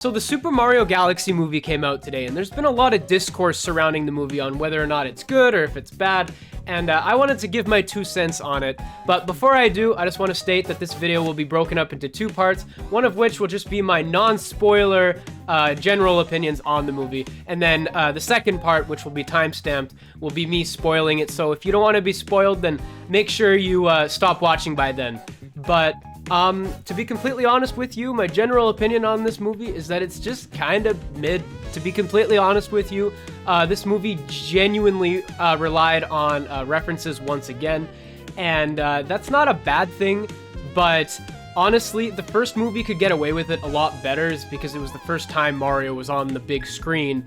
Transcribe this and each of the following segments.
So the Super Mario Galaxy movie came out today, and there's been a lot of discourse surrounding the movie on whether or not it's good or if it's bad, and I wanted to give my 2 cents on it. But before I do, I just want to state that this video will be broken up into 2 parts, one of which will just be my non-spoiler general opinions on the movie, and then the second part, which will be time-stamped, will be me spoiling it. So if you don't want to be spoiled, then make sure you stop watching by then. But to be completely honest with you, my general opinion on this movie is that it's just kind of mid. To be completely honest with you, this movie genuinely relied on references once again, and that's not a bad thing, but honestly, the first movie could get away with it a lot better because it was the first time Mario was on the big screen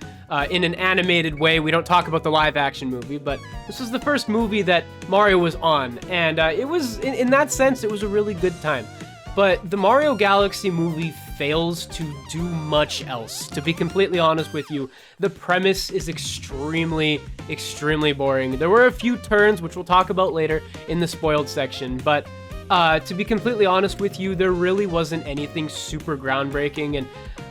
in an animated way. We don't talk about the live action movie, but this was the first movie that Mario was on, and it was, in that sense, it was a really good time. But the Mario Galaxy movie fails to do much else. To be completely honest with you, the premise is extremely boring. There were a few turns, which we'll talk about later in the spoiled section, but to be completely honest with you, there really wasn't anything super groundbreaking,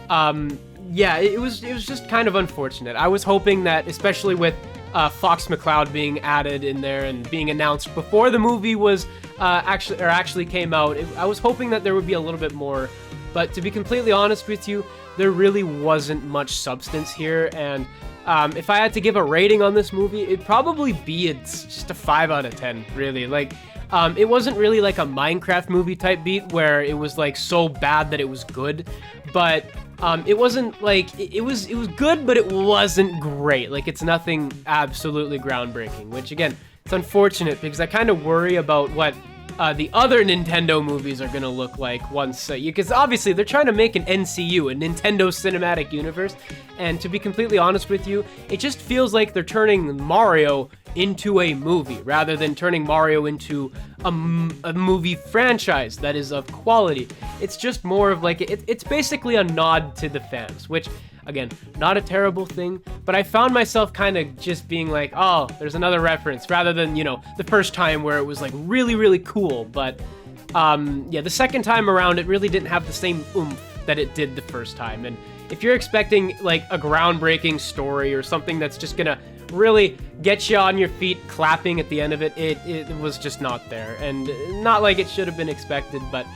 and yeah, it was just kind of unfortunate. I was hoping that, especially with Fox McCloud being added in there and being announced before the movie was actually came out, I was hoping that there would be a little bit more. But to be completely honest with you, there really wasn't much substance here, and if I had to give a rating on this movie, it'd probably be it's just a 5 out of 10, really. Like, it wasn't really like a Minecraft movie type beat where it was like so bad that it was good, but it wasn't like it was good, but it wasn't great. Like, it's nothing absolutely groundbreaking, which again, it's unfortunate because I kind of worry about what the other Nintendo movies are gonna look like once, because obviously they're trying to make an NCU, a Nintendo Cinematic Universe, and to be completely honest with you, it just feels like they're turning Mario into a movie rather than turning Mario into a movie franchise that is of quality. It's just more of like, it's basically a nod to the fans, which, again, not a terrible thing, but I found myself kind of just being like, oh, there's another reference, rather than, you know, the first time where it was like really cool. But yeah, the second time around, it really didn't have the same oomph that it did the first time. And if you're expecting like a groundbreaking story or something that's just gonna really get you on your feet clapping at the end of it, it was just not there, and not like it should have been expected. But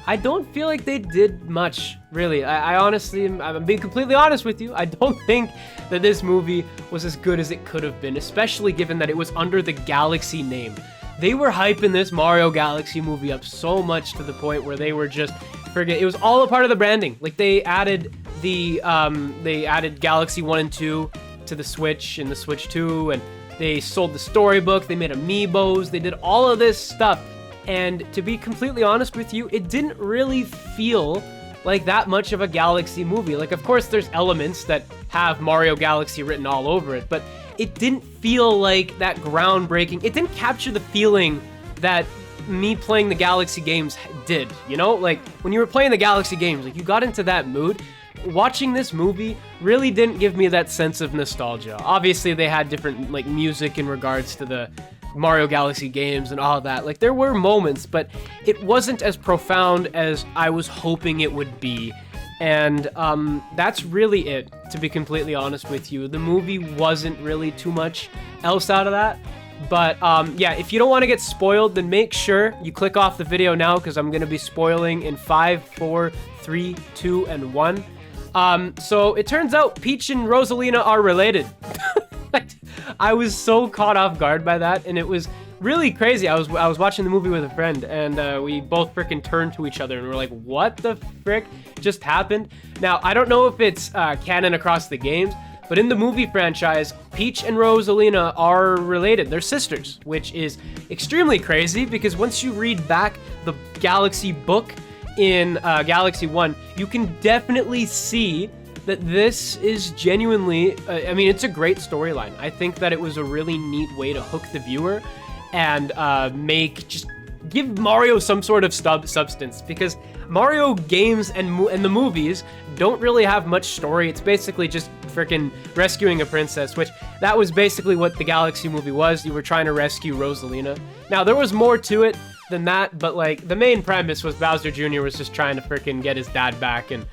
I don't feel like they did much, really. I honestly, I'm being completely honest with you, I don't think that this movie was as good as it could have been, especially given that it was under the Galaxy name. They were hyping this Mario Galaxy movie up so much to the point where they were just, it was all a part of the branding. Like, they added they added Galaxy 1 and 2 to the Switch and the Switch 2, and they sold the storybook, they made amiibos, they did all of this stuff. And to be completely honest with you, it didn't really feel like that much of a Galaxy movie. Like, of course, there's elements that have Mario Galaxy written all over it, but it didn't feel like that groundbreaking. It didn't capture the feeling that me playing the Galaxy games did, you know? Like, when you were playing the Galaxy games, like, you got into that mood. Watching this movie really didn't give me that sense of nostalgia. Obviously, they had different, like, music in regards to the Mario Galaxy games and all of that. Like, there were moments, but it wasn't as profound as I was hoping it would be. And that's really it, to be completely honest with you. The movie wasn't really too much else out of that. But yeah, if you don't want to get spoiled, then make sure you click off the video now, because I'm going to be spoiling in 5, 4, 3, 2, and 1. So it turns out Peach and Rosalina are related. I was so caught off guard by that, and it was really crazy. I was watching the movie with a friend, and we both freaking turned to each other and we're like, what the frick just happened? Now, I don't know if it's canon across the games, but in the movie franchise, Peach and Rosalina are related. They're sisters, which is extremely crazy, because once you read back the Galaxy book in Galaxy 1, you can definitely see that this is genuinely, I mean, it's a great storyline. I think that it was a really neat way to hook the viewer and give Mario some sort of substance, because Mario games and the movies don't really have much story. It's basically just freaking rescuing a princess, which that was basically what the Galaxy movie was. You were trying to rescue Rosalina. Now, there was more to it than that, but like, the main premise was Bowser Jr. was just trying to freaking get his dad back, and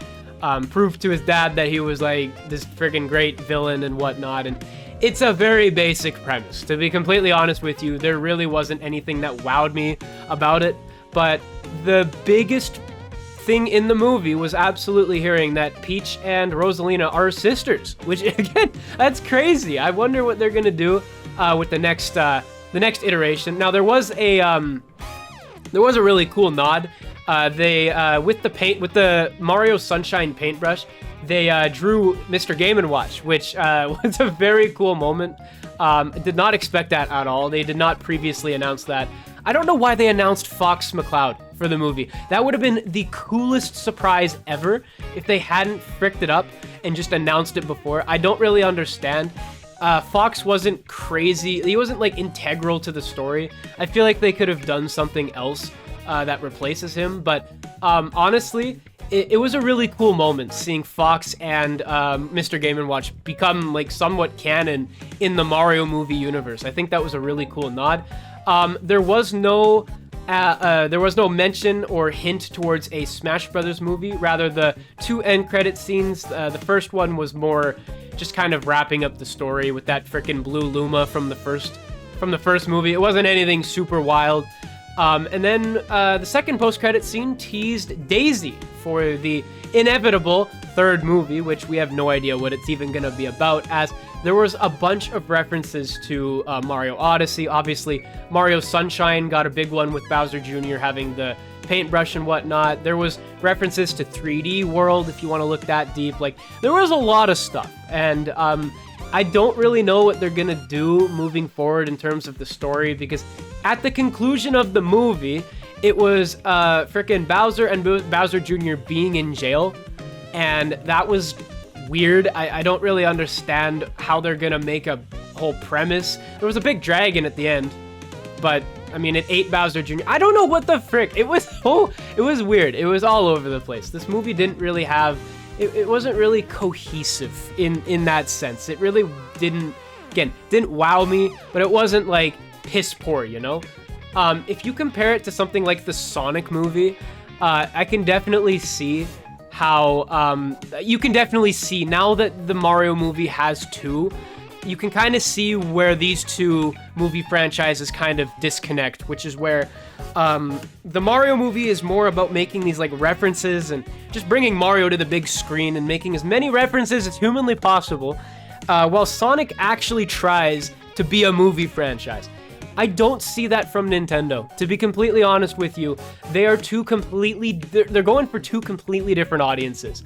prove to his dad that he was like this freaking great villain and whatnot. And it's a very basic premise. To be completely honest with you, there really wasn't anything that wowed me about it. But the biggest thing in the movie was absolutely hearing that Peach and Rosalina are sisters, which again, that's crazy. I wonder what they're gonna do with the next iteration. Now there was a really cool nod. They with the Mario Sunshine paintbrush, they drew Mr. Game & Watch, which was a very cool moment. Did not expect that at all. They did not previously announce that. I don't know why they announced Fox McCloud for the movie. That would have been the coolest surprise ever if they hadn't fricked it up and just announced it before. I don't really understand. Fox wasn't crazy. He wasn't like integral to the story. I feel like they could have done something else that replaces him. But honestly, it was a really cool moment seeing Fox and Mr. Game & Watch become like somewhat canon in the Mario movie universe. I think that was a really cool nod. There was no mention or hint towards a Smash Brothers movie. Rather, the two end credit scenes. The first one was more just kind of wrapping up the story with that frickin' blue Luma from the first movie. It wasn't anything super wild. And then the second post-credit scene teased Daisy for the inevitable third movie, which we have no idea what it's even going to be about, as there was a bunch of references to Mario Odyssey. Obviously, Mario Sunshine got a big one with Bowser Jr. having the paintbrush and whatnot. There was references to 3D World, if you want to look that deep. Like, there was a lot of stuff, and I don't really know what they're gonna do moving forward in terms of the story, because at the conclusion of the movie, it was frickin' Bowser and Bowser Jr. being in jail, and that was weird. I don't really understand how they're gonna make a whole premise. There was a big dragon at the end, but I mean, it ate Bowser Jr. I don't know what the frick. It was weird. It was all over the place. This movie didn't really have. It wasn't really cohesive in that sense. It really didn't wow me, but it wasn't like piss poor, you know? If you compare it to something like the Sonic movie, I can definitely see how, you can definitely see now that the Mario movie has two, you can kind of see where these two movie franchises kind of disconnect, which is where the Mario movie is more about making these like references and just bringing Mario to the big screen and making as many references as humanly possible, while Sonic actually tries to be a movie franchise. I don't see that from Nintendo. To be completely honest with you, they're going for two completely different audiences.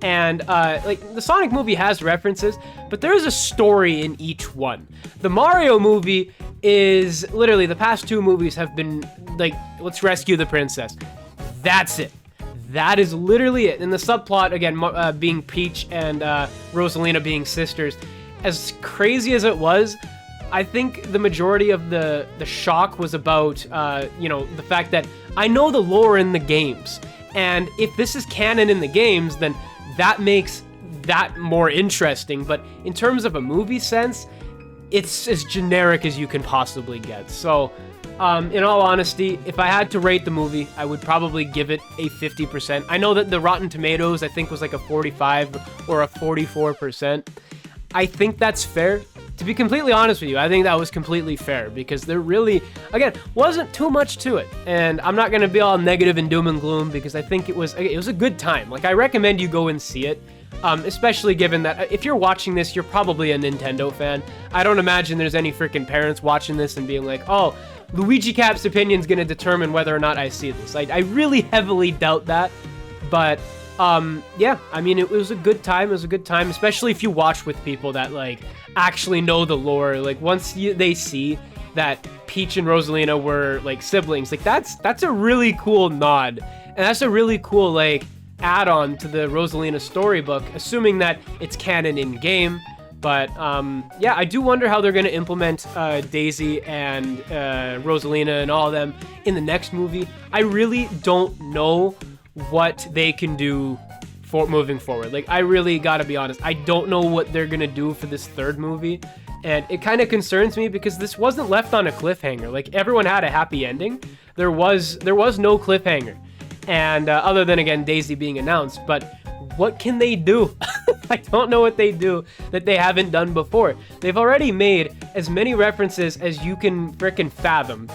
And like the Sonic movie has references, but there is a story in each one. The Mario movie is literally, the past two movies have been like, let's rescue the princess. That's it. That is literally it. And the subplot, again, being Peach and Rosalina being sisters, as crazy as it was, I think the majority of the shock was about, the fact that I know the lore in the games. And if this is canon in the games, then that makes that more interesting. But in terms of a movie sense, it's as generic as you can possibly get. So, in all honesty, if I had to rate the movie, I would probably give it a 50%. I know that the Rotten Tomatoes, I think, was like a 45 or a 44%. I think that's fair. To be completely honest with you, I think that was completely fair, because there really, again, wasn't too much to it. And I'm not going to be all negative and doom and gloom, because I think it was a good time. Like, I recommend you go and see it, especially given that if you're watching this, you're probably a Nintendo fan. I don't imagine there's any freaking parents watching this and being like, oh, Luigi Cap's opinion's going to determine whether or not I see this. I really heavily doubt that, but yeah, I mean, it was a good time. It was a good time, especially if you watch with people that like actually know the lore. Like, once they see that Peach and Rosalina were like siblings, like that's a really cool nod, and that's a really cool like add-on to the Rosalina storybook, assuming that it's canon in game. But yeah, I do wonder how they're going to implement Daisy and Rosalina and all of them in the next movie. I really don't know what they can do for moving forward. Like, I really gotta be honest, I don't know what they're gonna do for this third movie, and it kind of concerns me because this wasn't left on a cliffhanger. Like, everyone had a happy ending. There was no cliffhanger, and other than, again, Daisy being announced. But what can they do? I don't know what they do that they haven't done before. They've already made as many references as you can frickin' fathom.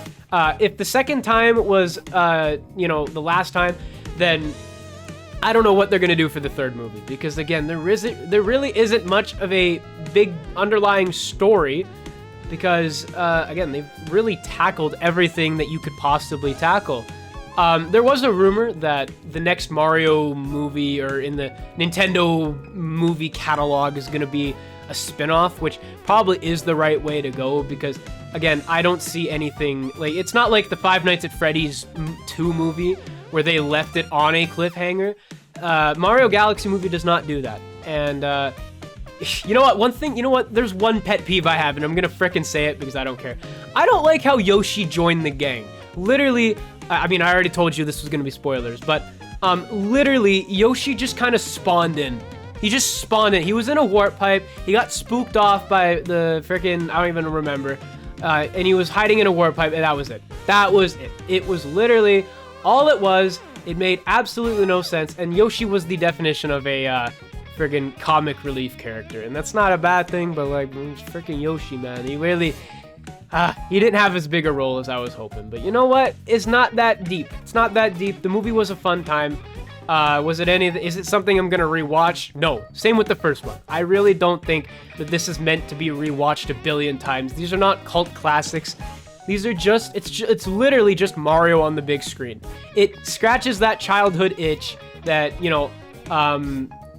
If the second time was, you know, the last time, then I don't know what they're gonna do for the third movie, because again, there really isn't much of a big underlying story, because again, they've really tackled everything that you could possibly tackle. There was a rumor that the next Mario movie, or in the Nintendo movie catalog, is gonna be a spin-off, which probably is the right way to go, because again, I don't see anything, like, it's not like the Five Nights at Freddy's 2 movie where they left it on a cliffhanger. Mario Galaxy movie does not do that. And you know what, there's one pet peeve I have, and I'm gonna frickin' say it because I don't care. I don't like how Yoshi joined the gang. Literally, I mean, I already told you this was gonna be spoilers, but literally, Yoshi just kind of spawned in. He just spawned in. He was in a warp pipe. He got spooked off by the frickin', I don't even remember. And he was hiding in a warp pipe, and that was it. That was it. It was literally all it was. It made absolutely no sense, and Yoshi was the definition of a friggin' comic relief character, and that's not a bad thing, but like, freaking Yoshi, man, he really, he didn't have as big a role as I was hoping. But you know what? It's not that deep. It's not that deep. The movie was a fun time. Is it something I'm gonna rewatch? No. Same with the first one. I really don't think that this is meant to be rewatched a billion times. These are not cult classics. These are just, it's literally just Mario on the big screen. It scratches that childhood itch that, you know,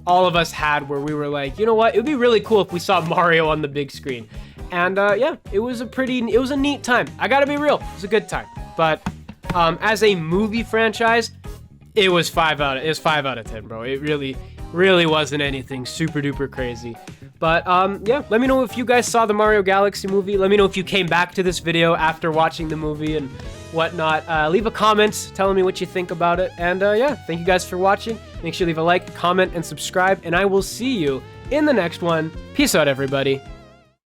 all of us had, where we were like, you know what, it would be really cool if we saw Mario on the big screen. And yeah, it was a neat time. I gotta be real, it was a good time. But as a movie franchise, it was 5 out of 10, bro. It really wasn't anything super duper crazy. But yeah, let me know if you guys saw the Mario Galaxy movie. Let me know if you came back to this video after watching the movie and whatnot. Leave a comment telling me what you think about it. And yeah, thank you guys for watching. Make sure you leave a like, comment, and subscribe. And I will see you in the next one. Peace out, everybody.